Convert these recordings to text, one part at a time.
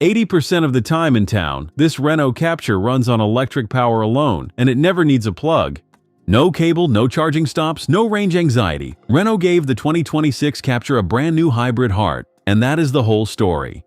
80% of the time in town, this Renault Captur runs on electric power alone, and it never needs a plug. No cable, no charging stops, no range anxiety. Renault gave the 2026 Captur a brand new hybrid heart, and that is the whole story.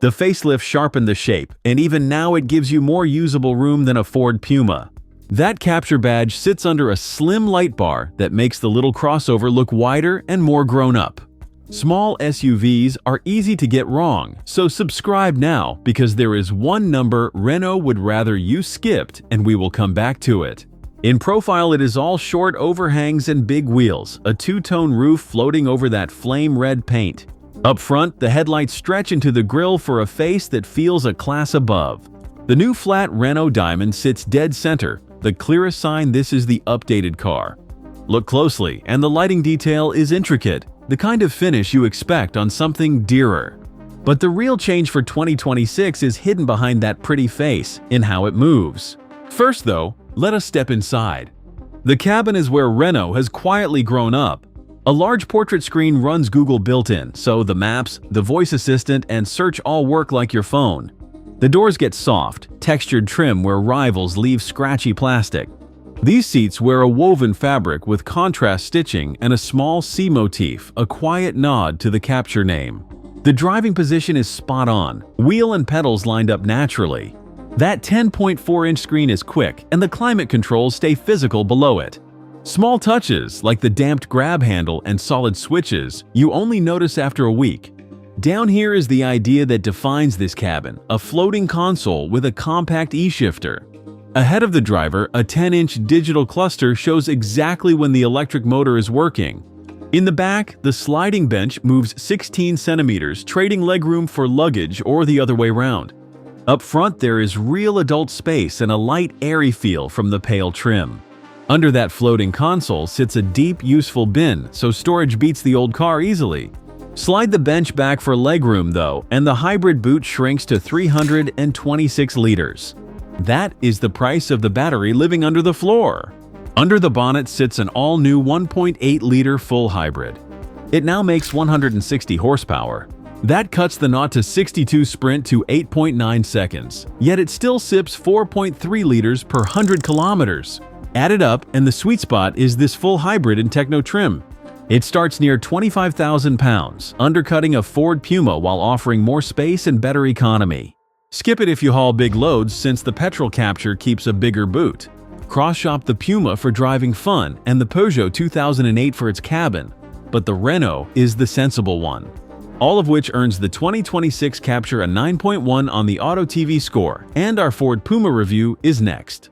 The facelift sharpened the shape, and even now it gives you more usable room than a Ford Puma. That Captur badge sits under a slim light bar that makes the little crossover look wider and more grown up. Small SUVs are easy to get wrong, so subscribe now because there is one number Renault would rather you skipped, and we will come back to it. In profile, it is all short overhangs and big wheels, a two-tone roof floating over that flame red paint. Up front, the headlights stretch into the grille for a face that feels a class above. The new flat Renault Diamond sits dead center, the clearest sign this is the updated car. Look closely, and the lighting detail is intricate, the kind of finish you expect on something dearer. But the real change for 2026 is hidden behind that pretty face, in how it moves. First though, let us step inside. The cabin is where Renault has quietly grown up. A large portrait screen runs Google built-in, so the maps, the voice assistant, and search all work like your phone. The doors get soft, textured trim where rivals leave scratchy plastic. These seats wear a woven fabric with contrast stitching and a small C motif, a quiet nod to the Captur name. The driving position is spot on, wheel and pedals lined up naturally. That 10.4-inch screen is quick, and the climate controls stay physical below it. Small touches, like the damped grab handle and solid switches, you only notice after a week. Down here is the idea that defines this cabin, a floating console with a compact E-shifter. Ahead of the driver, a 10-inch digital cluster shows exactly when the electric motor is working. In the back, the sliding bench moves 16 centimeters, trading legroom for luggage or the other way round. Up front, there is real adult space and a light, airy feel from the pale trim. Under that floating console sits a deep, useful bin, so storage beats the old car easily. Slide the bench back for legroom though, and the hybrid boot shrinks to 326 liters. That is the price of the battery living under the floor. Under the bonnet sits an all-new 1.8-liter full hybrid. It now makes 160 horsepower. That cuts the 0 to 62 sprint to 8.9 seconds, yet it still sips 4.3 liters per 100 kilometers. Add it up, and the sweet spot is this full hybrid in Techno trim. It starts near 25,000 pounds, undercutting a Ford Puma while offering more space and better economy. Skip it if you haul big loads since the petrol Captur keeps a bigger boot. Cross-shop the Puma for driving fun and the Peugeot 2008 for its cabin, but the Renault is the sensible one. All of which earns the 2026 Captur a 9.1 on the Auto TV score, and our Ford Puma review is next.